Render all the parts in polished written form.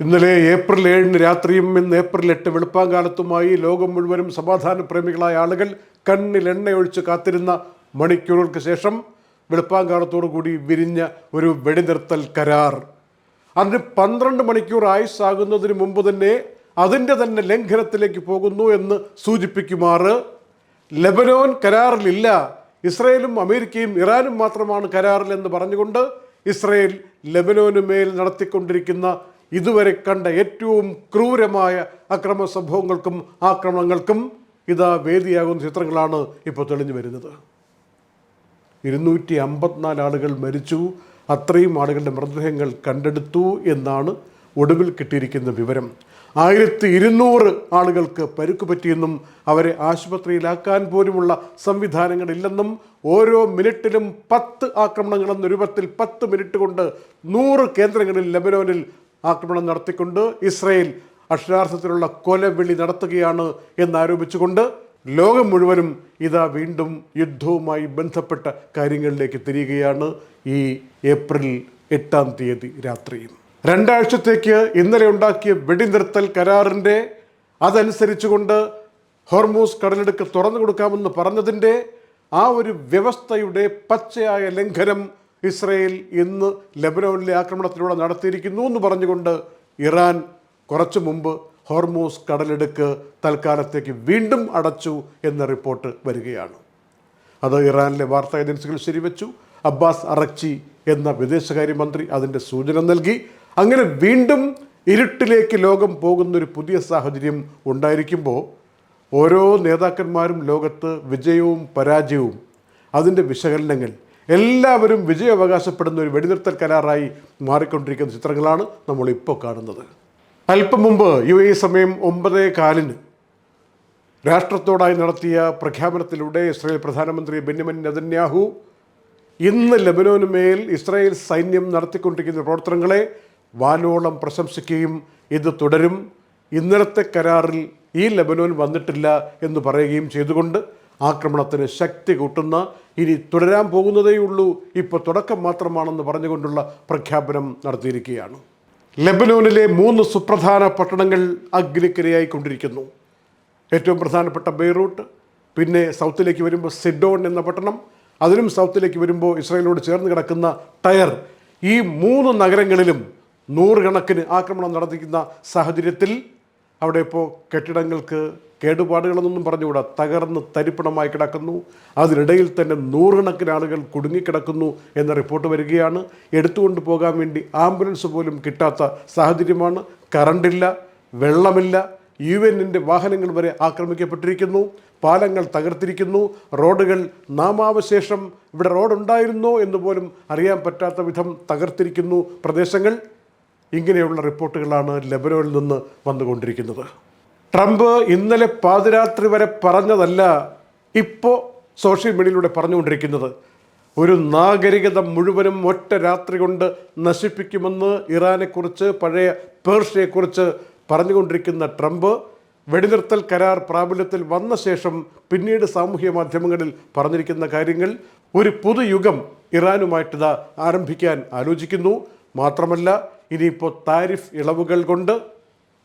ഇന്നലെ ഏപ്രിൽ 7 രാത്രിയും ഇന്ന് ഏപ്രിൽ 8 വെളുപ്പാങ്കാലത്തുമായി ലോകം മുഴുവനും സമാധാന പ്രേമികളായ ആളുകൾ കണ്ണിൽ എണ്ണയൊഴിച്ച് കാത്തിരുന്ന മണിക്കൂറുകൾക്ക് ശേഷം വെളുപ്പാങ്കാലത്തോടുകൂടി വിരിഞ്ഞ ഒരു വെടിനിർത്തൽ കരാർ. അതിന് 12 മണിക്കൂർ ആയുസ്സാകുന്നതിന് മുമ്പ് തന്നെ അതിൻ്റെ തന്നെ ലംഘനത്തിലേക്ക് പോകുന്നു എന്ന് സൂചിപ്പിക്കുമാറ് ലെബനോൻ കരാറിലില്ല, ഇസ്രയേലും അമേരിക്കയും ഇറാനും മാത്രമാണ് കരാറിൽ എന്ന് പറഞ്ഞുകൊണ്ട് ഇസ്രയേൽ ലെബനോന് മേൽ നടത്തിക്കൊണ്ടിരിക്കുന്ന ഇതുവരെ കണ്ട ഏറ്റവും ക്രൂരമായ അക്രമ സംഭവങ്ങൾക്കും ആക്രമണങ്ങൾക്കും ഇതാ വേദിയാകുന്ന ചിത്രങ്ങളാണ് ഇപ്പോൾ തെളിഞ്ഞു വരുന്നത്. 254 ആളുകൾ മരിച്ചു, അത്രയും ആളുകളുടെ മൃതദേഹങ്ങൾ കണ്ടെടുത്തു എന്നാണ് ഒടുവിൽ കിട്ടിയിരിക്കുന്ന വിവരം. 1200 ആളുകൾക്ക് പരുക്ക് പറ്റിയെന്നും അവരെ ആശുപത്രിയിലാക്കാൻ പോലുമുള്ള സംവിധാനങ്ങളില്ലെന്നും ഓരോ മിനിറ്റിലും 10 ആക്രമണങ്ങളെന്ന രൂപത്തിൽ 10 മിനിറ്റ് കൊണ്ട് 100 കേന്ദ്രങ്ങളിൽ ലെബനോനിൽ ആക്രമണം നടത്തിക്കൊണ്ട് ഇസ്രയേൽ അക്ഷരാർത്ഥത്തിലുള്ള കൊലവിളി നടത്തുകയാണ് എന്നാരോപിച്ചുകൊണ്ട് ലോകം മുഴുവനും ഇതാ വീണ്ടും യുദ്ധവുമായി ബന്ധപ്പെട്ട കാര്യങ്ങളിലേക്ക് തിരിയുകയാണ്. ഈ ഏപ്രിൽ 8 രാത്രിയും 2 ആഴ്ചത്തേക്ക് ഇന്നലെ ഉണ്ടാക്കിയ വെടിനിർത്തൽ കരാറിൻ്റെ അതനുസരിച്ചുകൊണ്ട് ഹോർമൂസ് കടലിടുക്ക് തുറന്നു കൊടുക്കാമെന്ന് പറഞ്ഞതിൻ്റെ ആ ഒരു വ്യവസ്ഥയുടെ പച്ചയായ ലംഘനം ഇസ്രയേൽ ഇന്ന് ലെബനോനിലെ ആക്രമണത്തിലൂടെ നടത്തിയിരിക്കുന്നു എന്ന് പറഞ്ഞുകൊണ്ട് ഇറാൻ കുറച്ചു മുമ്പ് ഹോർമൂസ് കടലിടുക്ക് തൽക്കാലത്തേക്ക് വീണ്ടും അടച്ചു എന്ന റിപ്പോർട്ട് വരികയാണ്. അത് ഇറാനിലെ വാർത്താ ഏജൻസികൾ ശരിവെച്ചു. അബ്ബാസ് അറക്ചി എന്ന വിദേശകാര്യമന്ത്രി അതിൻ്റെ സൂചന നൽകി. അങ്ങനെ വീണ്ടും ഇരുട്ടിലേക്ക് ലോകം പോകുന്നൊരു പുതിയ സാഹചര്യം ഉണ്ടായിരിക്കുമ്പോൾ ഓരോ നേതാക്കന്മാരും ലോകത്ത് വിജയവും പരാജയവും അതിൻ്റെ വിശകലനങ്ങൾ എല്ലാവരും വിജയം അവകാശപ്പെടുന്ന ഒരു വെടിനിർത്തൽ കരാറായി മാറിക്കൊണ്ടിരിക്കുന്ന ചിത്രങ്ങളാണ് നമ്മളിപ്പോൾ കാണുന്നത്. അല്പം മുമ്പ് UAE സമയം 9:15 രാഷ്ട്രത്തോടായി നടത്തിയ പ്രഖ്യാപനത്തിലൂടെ ഇസ്രായേൽ പ്രധാനമന്ത്രി ബെന്യാമിൻ നെതന്യാഹു ഇന്ന് ലെബനോന് മേൽ ഇസ്രായേൽ സൈന്യം നടത്തിക്കൊണ്ടിരിക്കുന്ന പ്രവർത്തനങ്ങളെ വാനോളം പ്രശംസിക്കുകയും ഇത് തുടരും, ഇന്നലത്തെ കരാറിൽ ഈ ലെബനോൻ വന്നിട്ടില്ല എന്ന് പറയുകയും ചെയ്തുകൊണ്ട് ആക്രമണത്തിന് ശക്തി കൂട്ടുന്ന, ഇനി തുടരാൻ പോകുന്നതേയുള്ളൂ, ഇപ്പോൾ തുടക്കം മാത്രമാണെന്ന് പറഞ്ഞുകൊണ്ടുള്ള പ്രഖ്യാപനം നടത്തിയിരിക്കുകയാണ്. ലെബനോനിലെ 3 സുപ്രധാന പട്ടണങ്ങൾ അഗ്നിക്കിരയായിക്കൊണ്ടിരിക്കുന്നു. ഏറ്റവും പ്രധാനപ്പെട്ട ബെയ്റൂട്ട്, പിന്നെ സൗത്തിലേക്ക് വരുമ്പോൾ സിഡോൺ എന്ന പട്ടണം, അതിനും സൗത്തിലേക്ക് വരുമ്പോൾ ഇസ്രായേലിനോട് ചേർന്ന് കിടക്കുന്ന ടയർ. ഈ 3 നഗരങ്ങളിലും 100 കണക്കിന് ആക്രമണം നടത്തിക്കുന്ന സാഹചര്യത്തിൽ അവിടെ ഇപ്പോൾ കെട്ടിടങ്ങൾക്ക് കേടുപാടുകളെന്നൊന്നും പറഞ്ഞുകൂടാ, തകർന്ന് തരിപ്പണമായി കിടക്കുന്നു. അതിനിടയിൽ തന്നെ 100 കണക്കിന് ആളുകൾ കുടുങ്ങിക്കിടക്കുന്നു എന്ന റിപ്പോർട്ട് വരികയാണ്. എടുത്തുകൊണ്ട് പോകാൻ വേണ്ടി ആംബുലൻസ് പോലും കിട്ടാത്ത സാഹചര്യമാണ്. കറണ്ടില്ല, വെള്ളമില്ല, UN വാഹനങ്ങൾ വരെ ആക്രമിക്കപ്പെട്ടിരിക്കുന്നു, പാലങ്ങൾ തകർത്തിരിക്കുന്നു, റോഡുകൾ നാമാവശേഷം ഇവിടെ റോഡുണ്ടായിരുന്നോ എന്ന് പോലും അറിയാൻ പറ്റാത്ത വിധം തകർത്തിരിക്കുന്നു പ്രദേശങ്ങൾ. ഇങ്ങനെയുള്ള റിപ്പോർട്ടുകളാണ് ലെബനോനിൽ നിന്ന് വന്നുകൊണ്ടിരിക്കുന്നത്. ട്രംപ് ഇന്നലെ പാതിരാത്രി വരെ പറഞ്ഞതല്ല ഇപ്പോൾ സോഷ്യൽ മീഡിയയിലൂടെ പറഞ്ഞുകൊണ്ടിരിക്കുന്നത്. ഒരു നാഗരികത മുഴുവനും ഒറ്റ രാത്രി കൊണ്ട് നശിപ്പിക്കുമെന്ന് ഇറാനെക്കുറിച്ച്, പഴയ പേർഷ്യയെക്കുറിച്ച് പറഞ്ഞുകൊണ്ടിരിക്കുന്ന ട്രംപ് വെടിനിർത്തൽ കരാർ പ്രാബല്യത്തിൽ വന്ന ശേഷം പിന്നീട് സാമൂഹ്യ മാധ്യമങ്ങളിൽ പറഞ്ഞിരിക്കുന്ന കാര്യങ്ങൾ, ഒരു പുതുയുഗം ഇറാനുമായിട്ടിതാ ആരംഭിക്കാൻ ആലോചിക്കുന്നു. മാത്രമല്ല ഇനിയിപ്പോൾ താരിഫ് ഇളവുകൾ കൊണ്ട്,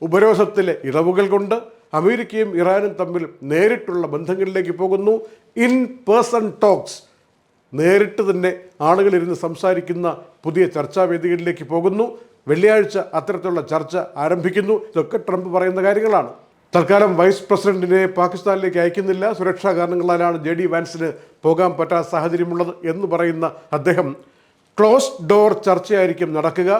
ഉപരോധത്തിലെ ഇളവുകൾ കൊണ്ട് അമേരിക്കയും ഇറാനും തമ്മിൽ നേരിട്ടുള്ള ബന്ധങ്ങളിലേക്ക് പോകുന്നു. ഇൻ പേഴ്സൺ ടോക്സ്, നേരിട്ട് തന്നെ ആളുകളിരുന്ന് സംസാരിക്കുന്ന പുതിയ ചർച്ചാവേദികളിലേക്ക് പോകുന്നു. വെള്ളിയാഴ്ച അത്തരത്തിലുള്ള ചർച്ച ആരംഭിക്കുന്നു. ഇതൊക്കെ ട്രംപ് പറയുന്ന കാര്യങ്ങളാണ്. തൽക്കാലം വൈസ് പ്രസിഡന്റിനെ പാകിസ്ഥാനിലേക്ക് അയക്കുന്നില്ല, സുരക്ഷാ കാരണങ്ങളാലാണ് JD വാൻസിന് പോകാൻ പറ്റാത്ത സാഹചര്യമുള്ളത് എന്ന് പറയുന്ന അദ്ദേഹം ക്ലോസ്ഡ് ഡോർ ചർച്ചയായിരിക്കും നടക്കുക.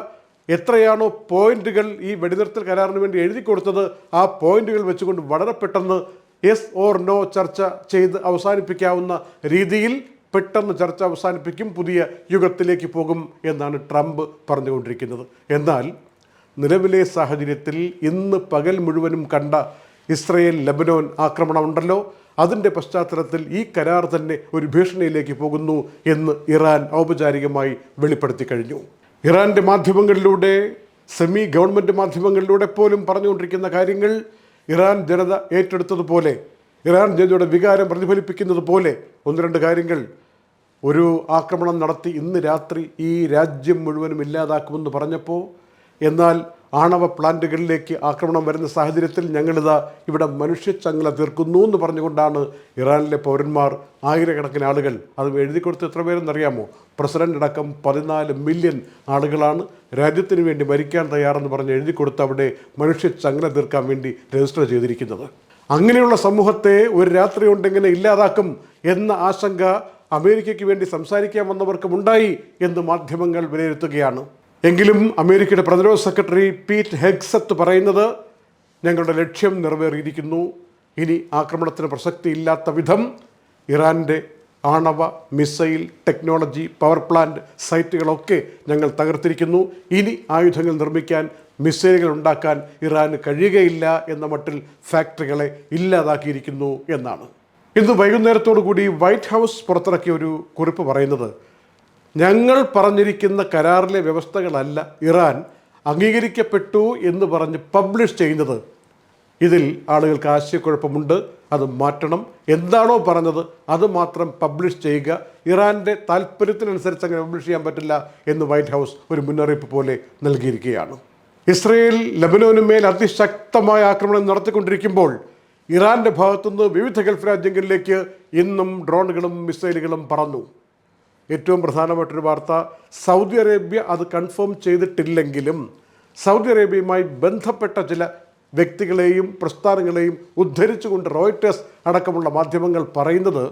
എത്രയാണോ പോയിന്റുകൾ ഈ വെടിനിർത്തൽ കരാറിന് വേണ്ടി എഴുതി കൊടുത്തത്, ആ പോയിന്റുകൾ വെച്ചുകൊണ്ട് വളരെ പെട്ടെന്ന് യെസ് ഓർ നോ ചർച്ച ചെയ്ത് അവസാനിപ്പിക്കാവുന്ന രീതിയിൽ പെട്ടെന്ന് ചർച്ച അവസാനിപ്പിക്കും, പുതിയ യുഗത്തിലേക്ക് പോകും എന്നാണ് ട്രംപ് പറഞ്ഞുകൊണ്ടിരിക്കുന്നത്. എന്നാൽ നിലവിലെ സാഹചര്യത്തിൽ ഇന്ന് പകൽ മുഴുവനും കണ്ട ഇസ്രയേൽ ലെബനോൻ ആക്രമണം ഉണ്ടല്ലോ, അതിൻ്റെ പശ്ചാത്തലത്തിൽ ഈ കരാർ തന്നെ ഒരു ഭീഷണിയിലേക്ക് പോകുന്നു എന്ന് ഇറാൻ ഔപചാരികമായി വെളിപ്പെടുത്തി കഴിഞ്ഞു. ഇറാൻ്റെ മാധ്യമങ്ങളിലൂടെ, സെമി ഗവൺമെൻറ് മാധ്യമങ്ങളിലൂടെ പോലും പറഞ്ഞുകൊണ്ടിരിക്കുന്ന കാര്യങ്ങൾ ഇറാൻ ജനത ഏറ്റെടുത്തതുപോലെ, ഇറാൻ ജനതയുടെ വികാരം പ്രതിഫലിപ്പിക്കുന്നത് പോലെ 1-2 കാര്യങ്ങൾ. ഒരു ആക്രമണം നടത്തി ഇന്ന് രാത്രി ഈ രാജ്യം മുഴുവനും ഇല്ലാതാക്കുമെന്ന് പറഞ്ഞപ്പോൾ, എന്നാൽ ആണവ പ്ലാന്റുകളിലേക്ക് ആക്രമണം വരുന്ന സാഹചര്യത്തിൽ ഞങ്ങളിതാ ഇവിടെ മനുഷ്യച്ചങ്ങല തീർക്കുന്നു എന്ന് പറഞ്ഞുകൊണ്ടാണ് ഇറാനിലെ പൗരന്മാർ ആയിരക്കണക്കിന് ആളുകൾ അത് എഴുതി കൊടുത്ത് എത്ര പേരെന്നറിയാമോ? പ്രസിഡന്റ് അടക്കം 14 മില്യൺ ആളുകളാണ് രാജ്യത്തിന് വേണ്ടി മരിക്കാൻ തയ്യാറെന്ന് പറഞ്ഞ് എഴുതി കൊടുത്ത് അവിടെ മനുഷ്യച്ചങ്ങല തീർക്കാൻ വേണ്ടി രജിസ്റ്റർ ചെയ്തിരിക്കുന്നത്. അങ്ങനെയുള്ള സമൂഹത്തെ ഒരു രാത്രി കൊണ്ടെങ്ങനെ ഇല്ലാതാക്കും എന്ന ആശങ്ക അമേരിക്കയ്ക്ക് വേണ്ടി സംസാരിക്കാൻ വന്നവർക്കും ഉണ്ടായി എന്ന് മാധ്യമങ്ങൾ വിലയിരുത്തുകയാണ്. എങ്കിലും അമേരിക്കയുടെ പ്രതിരോധ സെക്രട്ടറി പീറ്റ് ഹെഗ്സത്ത് പറയുന്നത് ഞങ്ങളുടെ ലക്ഷ്യം നിറവേറിയിരിക്കുന്നു. ഇനി ആക്രമണത്തിന് പ്രസക്തിയില്ലാത്ത വിധം ഇറാൻ്റെ ആണവ, മിസൈൽ, ടെക്നോളജി, പവർ പ്ലാന്റ് സൈറ്റുകളൊക്കെ ഞങ്ങൾ തകർത്തിരിക്കുന്നു. ഇനി ആയുധങ്ങൾ നിർമ്മിക്കാൻ, മിസൈലുകൾ ഉണ്ടാക്കാൻ ഇറാന് കഴിയുകയില്ല എന്ന മട്ടിൽ ഫാക്ടറികളെ ഇല്ലാതാക്കിയിരിക്കുന്നു എന്നാണ്. ഇന്ന് വൈകുന്നേരത്തോടു കൂടി വൈറ്റ് ഹൗസ് പുറത്തിറക്കിയ ഒരു കുറിപ്പ് പറയുന്നത്, ഞങ്ങൾ പറഞ്ഞിരിക്കുന്ന കരാറിലെ വ്യവസ്ഥകളല്ല ഇറാൻ അംഗീകരിക്കപ്പെട്ടു എന്ന് പറഞ്ഞ് പബ്ലിഷ് ചെയ്യുന്നത്. ഇതിൽ ആളുകൾക്ക് ആശയക്കുഴപ്പമുണ്ട്, അത് മാറ്റണം. എന്താണോ പറഞ്ഞത് അത് മാത്രം പബ്ലിഷ് ചെയ്യുക. ഇറാൻ്റെ താല്പര്യത്തിനനുസരിച്ച് അങ്ങനെ പബ്ലിഷ് ചെയ്യാൻ പറ്റില്ല എന്ന് വൈറ്റ് ഹൗസ് ഒരു മുന്നറിയിപ്പ് പോലെ നൽകിയിരിക്കുകയാണ്. ഇസ്രയേൽ ലബനോനുമേൽ അതിശക്തമായ ആക്രമണം നടത്തിക്കൊണ്ടിരിക്കുമ്പോൾ ഇറാൻ്റെ ഭാഗത്തുനിന്ന് വിവിധ ഗൾഫ് രാജ്യങ്ങളിലേക്ക് ഇന്നും ഡ്രോണുകളും മിസൈലുകളും പറന്നു. ഏറ്റവും പ്രധാനപ്പെട്ടൊരു വാർത്ത, സൗദി അറേബ്യ അത് കൺഫേം ചെയ്തിട്ടില്ലെങ്കിലും സൗദി അറേബ്യയുമായി ബന്ധപ്പെട്ട ചില വ്യക്തികളെയും പ്രസ്ഥാനങ്ങളെയും ഉദ്ധരിച്ചുകൊണ്ട് റോയിട്ടേഴ്സ് അടക്കമുള്ള മാധ്യമങ്ങൾ പറയുന്നത്,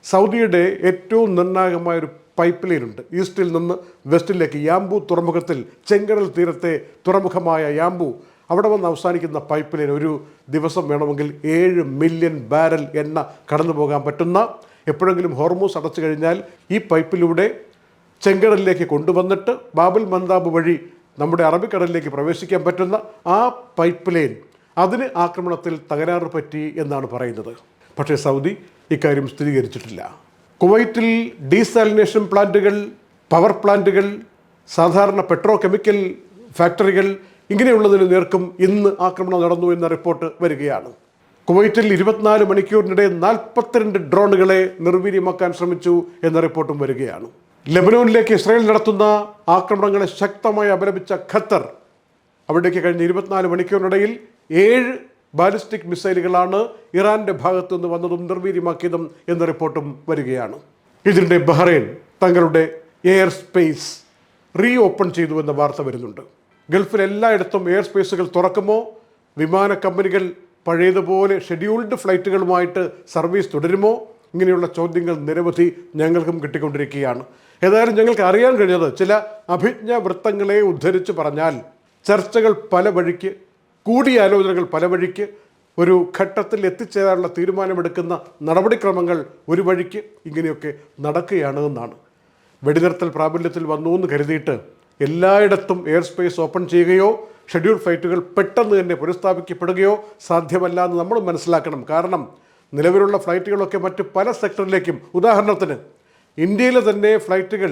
സൗദിയുടെ ഏറ്റവും നിർണായകമായൊരു പൈപ്പ് ലൈനുണ്ട് ഈസ്റ്റിൽ നിന്ന് വെസ്റ്റിലേക്ക്. യാംബു തുറമുഖത്തിൽ, ചെങ്കടൽ തീരത്തെ തുറമുഖമായ യാംബു, അവിടെ വന്ന് അവസാനിക്കുന്ന പൈപ്പ് ലൈൻ ഒരു ദിവസം വേണമെങ്കിൽ 7 മില്യൺ ബാരൽ എണ്ണ കടന്നു പോകാൻ പറ്റുന്ന, എപ്പോഴെങ്കിലും ഹോർമൂസ് അടച്ചു കഴിഞ്ഞാൽ ഈ പൈപ്പിലൂടെ ചെങ്കടലിലേക്ക് കൊണ്ടുവന്നിട്ട് ബാബൽ മന്ദാബ് വഴി നമ്മുടെ അറബിക്കടലിലേക്ക് പ്രവേശിക്കാൻ പറ്റുന്ന ആ പൈപ്പ് ലൈൻ, അതിന് ആക്രമണത്തിൽ തകരാറ് പറ്റി എന്നാണ് പറയുന്നത്. പക്ഷേ സൗദി ഇക്കാര്യം സ്ഥിരീകരിച്ചിട്ടില്ല. കുവൈറ്റിൽ ഡീസാലിനേഷൻ പ്ലാന്റുകൾ, പവർ പ്ലാന്റുകൾ, സാധാരണ പെട്രോ കെമിക്കൽ ഫാക്ടറികൾ, ഇങ്ങനെയുള്ളതിന് നേർക്കും ഇന്ന് ആക്രമണം നടന്നു എന്ന റിപ്പോർട്ട് വരികയാണ്. കുവൈറ്റിൽ 24 മണിക്കൂറിനിടെ 42 ഡ്രോണുകളെ നിർവീര്യമാക്കാൻ ശ്രമിച്ചു എന്ന റിപ്പോർട്ടും വരികയാണ്. ലെബനോനിലേക്ക് ഇസ്രായേൽ നടത്തുന്ന ആക്രമണങ്ങളെ ശക്തമായി അപലപിച്ച ഖത്തർ അവിടേക്ക് കഴിഞ്ഞ 24 മണിക്കൂറിനിടയിൽ 7 ബാലിസ്റ്റിക് മിസൈലുകളാണ് ഇറാൻ്റെ ഭാഗത്തു നിന്ന് വന്നതും നിർവീര്യമാക്കിയതും എന്ന റിപ്പോർട്ടും വരികയാണ്. ഇതിൻ്റെ ബഹ്റൈൻ തങ്ങളുടെ എയർ സ്പേസ് റീ ഓപ്പൺ ചെയ്തു എന്ന വാർത്ത വരുന്നുണ്ട്. ഗൾഫിൽ എല്ലായിടത്തും എയർ സ്പേസുകൾ തുറക്കുമോ? വിമാന കമ്പനികൾ പഴയതുപോലെ ഷെഡ്യൂൾഡ് ഫ്ലൈറ്റുകളുമായിട്ട് സർവീസ് തുടരുമോ? ഇങ്ങനെയുള്ള ചോദ്യങ്ങൾ നിരവധി ഞങ്ങൾക്കും കിട്ടിക്കൊണ്ടിരിക്കുകയാണ്. ഏതായാലും ഞങ്ങൾക്ക് അറിയാൻ കഴിഞ്ഞത്, ചില അഭിജ്ഞ വൃത്തങ്ങളെ ഉദ്ധരിച്ച് പറഞ്ഞാൽ ചർച്ചകൾ പല വഴിക്ക്, കൂടിയാലോചനകൾ പല വഴിക്ക്, ഒരു ഘട്ടത്തിൽ എത്തിച്ചേരാനുള്ള തീരുമാനമെടുക്കുന്ന നടപടിക്രമങ്ങൾ ഒരു വഴിക്ക്, ഇങ്ങനെയൊക്കെ നടക്കുകയാണ് എന്നാണ്. വെടിനിർത്തൽ പ്രാബല്യത്തിൽ വന്നു എന്ന് കരുതിയിട്ട് എല്ലായിടത്തും എയർ സ്പേസ് ഓപ്പൺ ചെയ്യുകയോ ഷെഡ്യൂൾ ഫ്ലൈറ്റുകൾ പെട്ടെന്ന് തന്നെ പുനഃസ്ഥാപിക്കപ്പെടുകയോ സാധ്യമല്ല എന്ന് നമ്മൾ മനസ്സിലാക്കണം. കാരണം നിലവിലുള്ള ഫ്ലൈറ്റുകളൊക്കെ മറ്റ് പല സെക്ടറിലേക്കും, ഉദാഹരണത്തിന് ഇന്ത്യയിലെ തന്നെ ഫ്ലൈറ്റുകൾ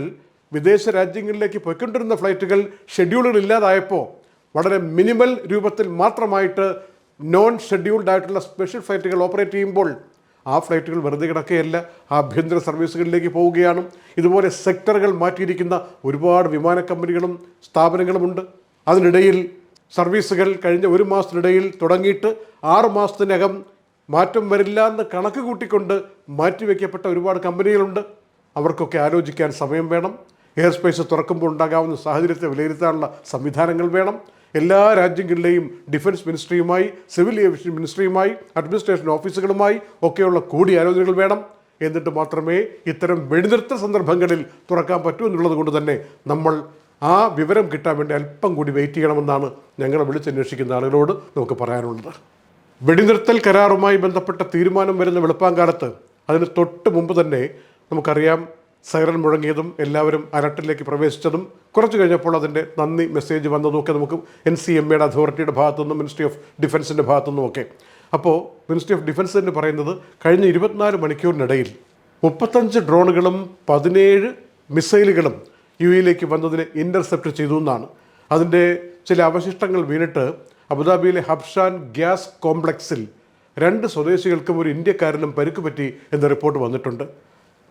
വിദേശ രാജ്യങ്ങളിലേക്ക് പോയിക്കൊണ്ടിരുന്ന ഫ്ലൈറ്റുകൾ ഷെഡ്യൂളുകൾ ഇല്ലാതായപ്പോൾ വളരെ മിനിമൽ രൂപത്തിൽ മാത്രമായിട്ട് നോൺ ഷെഡ്യൂൾഡ് ആയിട്ടുള്ള സ്പെഷ്യൽ ഫ്ലൈറ്റുകൾ ഓപ്പറേറ്റ് ചെയ്യുമ്പോൾ ആ ഫ്ലൈറ്റുകൾ വെറുതെ കിടക്കുകയല്ല, ആഭ്യന്തര സർവീസുകളിലേക്ക് പോവുകയാണ്. ഇതുപോലെ സെക്ടറുകൾ മാറ്റിയിരിക്കുന്ന ഒരുപാട് വിമാന കമ്പനികളും സ്ഥാപനങ്ങളുമുണ്ട്. അതിനിടയിൽ സർവീസുകൾ കഴിഞ്ഞ 1 മാസത്തിനിടയിൽ തുടങ്ങിയിട്ട് 6 മാസത്തിനകം മാറ്റം വരില്ല എന്ന് കണക്ക് കൂട്ടിക്കൊണ്ട് മാറ്റിവെക്കപ്പെട്ട ഒരുപാട് കമ്പനികളുണ്ട്. അവർക്കൊക്കെ ആലോചിക്കാൻ സമയം വേണം. എയർ സ്പേസ് തുറക്കുമ്പോൾ ഉണ്ടാകാവുന്ന സാഹചര്യത്തെ വിലയിരുത്താനുള്ള സംവിധാനങ്ങൾ വേണം. എല്ലാ രാജ്യങ്ങളിലെയും ഡിഫൻസ് മിനിസ്ട്രിയുമായി, സിവിൽ ഏവിയേഷൻ മിനിസ്ട്രിയുമായി, അഡ്മിനിസ്ട്രേഷൻ ഓഫീസുകളുമായി ഒക്കെയുള്ള കൂടിയാലോചനകൾ വേണം. എന്നിട്ട് മാത്രമേ ഇത്തരം വെടിനിർത്തൽ സന്ദർഭങ്ങളിൽ തുറക്കാൻ പറ്റൂ എന്നുള്ളത് കൊണ്ട് തന്നെ നമ്മൾ ആ വിവരം കിട്ടാൻ വേണ്ടി അല്പം കൂടി വെയിറ്റ് ചെയ്യണമെന്നാണ് ഞങ്ങളെ വിളിച്ചന്വേഷിക്കുന്ന ആളുകളോട് നമുക്ക് പറയാനുള്ളത്. വെടിനിർത്തൽ കരാറുമായി ബന്ധപ്പെട്ട തീരുമാനം വരുന്ന വെളുപ്പാങ്കാലത്ത്, അതിന് തൊട്ട് മുമ്പ് തന്നെ നമുക്കറിയാം സൈറൻ മുഴങ്ങിയതും എല്ലാവരും അലർട്ടിലേക്ക് പ്രവേശിച്ചതും കുറച്ച് കഴിഞ്ഞപ്പോൾ അതിൻ്റെ നന്ദി മെസ്സേജ് വന്നതുമൊക്കെ നമുക്ക് NCMAയുടെ അതോറിറ്റിയുടെ ഭാഗത്തുനിന്നും മിനിസ്ട്രി ഓഫ് ഡിഫൻസിൻ്റെ ഭാഗത്തുനിന്നുമൊക്കെ. അപ്പോൾ മിനിസ്ട്രി ഓഫ് ഡിഫൻസ് തന്നെ പറയുന്നത് കഴിഞ്ഞ 24 മണിക്കൂറിനിടയിൽ 35 ഡ്രോണുകളും 17 മിസൈലുകളും UAE വന്നതിനെ ഇൻ്റർസെപ്റ്റ് ചെയ്തു എന്നാണ്. അതിൻ്റെ ചില അവശിഷ്ടങ്ങൾ വീണിട്ട് അബുദാബിയിലെ ഹബ്ഷാൻ ഗ്യാസ് കോംപ്ലക്സിൽ 2 സ്വദേശികൾക്കും ഒരു ഇന്ത്യക്കാരനും പരിക്ക് പറ്റി എന്ന റിപ്പോർട്ട് വന്നിട്ടുണ്ട്.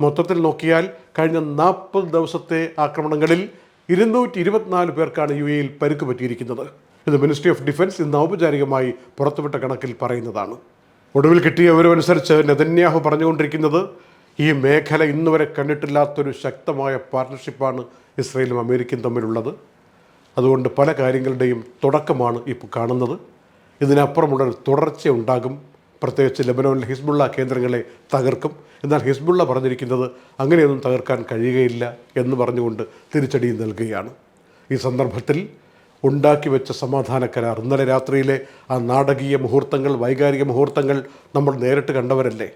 മൊത്തത്തിൽ നോക്കിയാൽ കഴിഞ്ഞ 40 ദിവസത്തെ ആക്രമണങ്ങളിൽ 224 പേർക്കാണ് UAE പരിക്ക് പറ്റിയിരിക്കുന്നത്. ഇത് മിനിസ്ട്രി ഓഫ് ഡിഫൻസ് ഇന്ന് ഔപചാരികമായി പുറത്തുവിട്ട കണക്കിൽ പറയുന്നതാണ്. ഒടുവിൽ കിട്ടിയ വിവരമനുസരിച്ച് നെതന്യാഹു പറഞ്ഞുകൊണ്ടിരിക്കുന്നത് ഈ മേഖല ഇന്നുവരെ കണ്ടിട്ടില്ലാത്തൊരു ശക്തമായ പാർട്ണർഷിപ്പാണ് ഇസ്രയേലും അമേരിക്കയും തമ്മിലുള്ളത്. അതുകൊണ്ട് പല കാര്യങ്ങളുടെയും തുടക്കമാണ് ഇപ്പോൾ കാണുന്നത്. ഇതിനപ്പുറമുള്ള തുടർച്ച ഉണ്ടാകും. പ്രത്യേകിച്ച് ലെബനോനിലെ ഹിസ്ബുള്ള കേന്ദ്രങ്ങളെ തകർക്കും. എന്നാൽ ഹിസ്ബുള്ള പറഞ്ഞിരിക്കുന്നത് അങ്ങനെയൊന്നും തകർക്കാൻ കഴിയുകയില്ല എന്ന് പറഞ്ഞുകൊണ്ട് തിരിച്ചടി നൽകുകയാണ്. ഈ സന്ദർഭത്തിൽ ഉണ്ടാക്കി വെച്ച സമാധാന കരാർ, ഇന്നലെ രാത്രിയിലെ ആ നാടകീയ മുഹൂർത്തങ്ങൾ, വൈകാരിക മുഹൂർത്തങ്ങൾ നമ്മൾ നേരിട്ട് കണ്ടവരല്ലേ.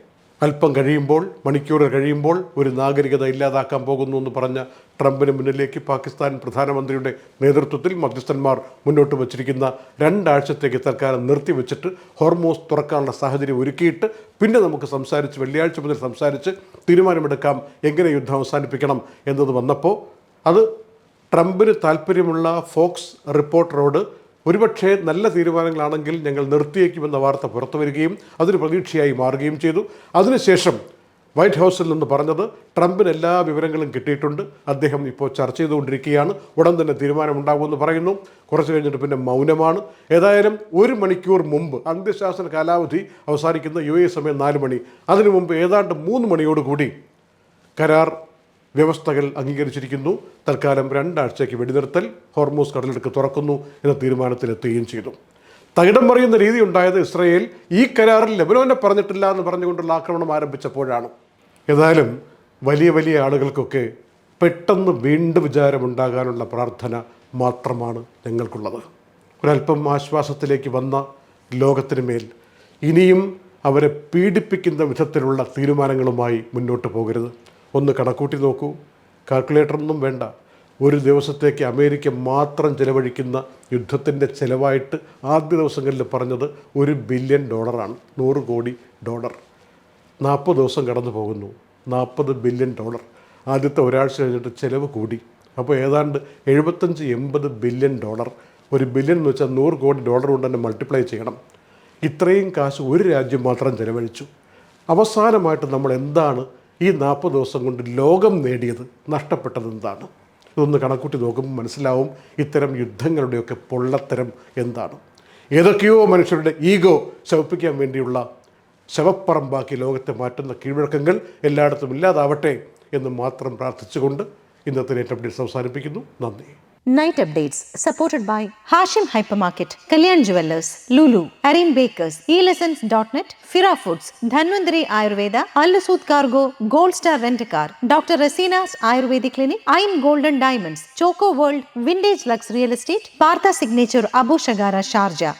അല്പം കഴിയുമ്പോൾ, മണിക്കൂറുകൾ കഴിയുമ്പോൾ ഒരു നാഗരികത ഇല്ലാതാക്കാൻ പോകുന്നു എന്ന് പറഞ്ഞ ട്രംപിന് മുന്നിലേക്ക് പാകിസ്ഥാൻ പ്രധാനമന്ത്രിയുടെ നേതൃത്വത്തിൽ മധ്യസ്ഥന്മാർ മുന്നോട്ട് വച്ചിരിക്കുന്ന 2 ആഴ്ചത്തേക്ക് തൽക്കാലം നിർത്തിവെച്ചിട്ട് ഹോർമൂസ് തുറക്കാനുള്ള സാഹചര്യം ഒരുക്കിയിട്ട് പിന്നെ നമുക്ക് സംസാരിച്ച് വെള്ളിയാഴ്ച മുതൽ സംസാരിച്ച് തീരുമാനമെടുക്കാം എങ്ങനെ യുദ്ധം അവസാനിപ്പിക്കണം എന്നത് വന്നപ്പോൾ അത് ട്രംപിന് താല്പര്യമുള്ള ഫോക്സ് റിപ്പോർട്ടറോട് ഒരുപക്ഷെ നല്ല തീരുമാനങ്ങളാണെങ്കിൽ ഞങ്ങൾ നിർത്തിയേക്കുമെന്ന വാർത്ത പുറത്തു വരികയും അതൊരു പ്രതീക്ഷയായി മാറുകയും ചെയ്തു. അതിനുശേഷം വൈറ്റ് ഹൗസിൽ നിന്ന് പറഞ്ഞത് ട്രംപിന് എല്ലാ വിവരങ്ങളും കിട്ടിയിട്ടുണ്ട്, അദ്ദേഹം ഇപ്പോൾ ചർച്ച ചെയ്തുകൊണ്ടിരിക്കുകയാണ്, ഉടൻ തന്നെ തീരുമാനമുണ്ടാകുമെന്ന് പറയുന്നു. കുറച്ച് കഴിഞ്ഞിട്ട് പിന്നെ മൗനമാണ്. ഏതായാലും 1 മണിക്കൂർ മുമ്പ്, അന്ത്യശാസന കാലാവധി അവസാനിക്കുന്ന UAE സമയം 4 മണി, അതിനു മുമ്പ് ഏതാണ്ട് 3 മണിയോടുകൂടി കരാർ വ്യവസ്ഥകൾ അംഗീകരിച്ചിരിക്കുന്നു. തൽക്കാലം 2 ആഴ്ചയ്ക്ക് വെടിനിർത്തൽ, ഹോർമൂസ് കടലിടുക്ക് തുറക്കുന്നു എന്ന തീരുമാനത്തിലെത്തുകയും ചെയ്തു. തകിടം പറയുന്ന രീതി ഉണ്ടായത് ഇസ്രയേൽ ഈ കരാറിൽ ലെബനോനെ പറഞ്ഞിട്ടില്ല എന്ന് പറഞ്ഞുകൊണ്ടുള്ള ആക്രമണം ആരംഭിച്ചപ്പോഴാണ്. ഏതായാലും വലിയ വലിയ ആളുകൾക്കൊക്കെ പെട്ടെന്ന് വീണ്ടും വിചാരമുണ്ടാകാനുള്ള പ്രാർത്ഥന മാത്രമാണ് ഞങ്ങൾക്കുള്ളത്. ഒരല്പം ആശ്വാസത്തിലേക്ക് വന്ന ലോകത്തിന് മേൽ ഇനിയും അവരെ പീഡിപ്പിക്കുന്ന വിധത്തിലുള്ള തീരുമാനങ്ങളുമായി മുന്നോട്ട് പോകരുത്. ഒന്ന് കണക്കൂട്ടി നോക്കൂ. കാൽക്കുലേറ്ററൊന്നും വേണ്ട. ഒരു ദിവസത്തേക്ക് അമേരിക്ക മാത്രം ചിലവഴിക്കുന്ന യുദ്ധത്തിൻ്റെ ചിലവായിട്ട് ആദ്യ ദിവസങ്ങളിൽ പറഞ്ഞത് $1 ബില്യൺ, 100 കോടി ഡോളർ. 40 ദിവസം കടന്നു പോകുന്നു, $40 ബില്യൺ. ആദ്യത്തെ ഒരാഴ്ച കഴിഞ്ഞിട്ട് ചിലവ് കൂടി. അപ്പോൾ ഏതാണ്ട് $75-80 ബില്യൺ. $1 ബില്യൺ എന്ന് വെച്ചാൽ 100 കോടി ഡോളർ കൊണ്ട് തന്നെ മൾട്ടിപ്ലൈ ചെയ്യണം. ഇത്രയും കാശ് ഒരു രാജ്യം മാത്രം ചിലവഴിച്ചു. അവസാനമായിട്ട് നമ്മൾ എന്താണ് ഈ 40 ദിവസം കൊണ്ട് ലോകം നേടിയത്, നഷ്ടപ്പെട്ടത് എന്താണ്? ഇതൊന്ന് കണക്കൂട്ടി നോക്കുമ്പോൾ മനസ്സിലാവും ഇത്തരം യുദ്ധങ്ങളുടെയൊക്കെ പൊള്ളത്തരം എന്താണ്. ഏതൊക്കെയോ മനുഷ്യരുടെ ഈഗോ ശവപ്പിക്കാൻ വേണ്ടിയുള്ള ശവപ്പറമ്പാക്കി ലോകത്തെ മാറ്റുന്ന കീഴ്വഴക്കങ്ങൾ എല്ലായിടത്തും ഇല്ലാതാവട്ടെ എന്ന് മാത്രം പ്രാർത്ഥിച്ചുകൊണ്ട് ഇന്നത്തെ നൈറ്റ് അപ്ഡേറ്റ്സ് അവസാനിപ്പിക്കുന്നു. നന്ദി. Night Updates supported by Hashim Hypermarket, Kalyan Jewellers, Lulu, Arim Bakers, eLessons.net, Fira Foods, Dhanvantari Ayurveda, Al-Lusud Cargo, Gold Star Rent-A-Car, Dr. Rasina's Ayurvedic Clinic, I'm Golden Diamonds, Choco World, Vintage Lux Real Estate, Partha Signature, Abu Shagara, Sharjah.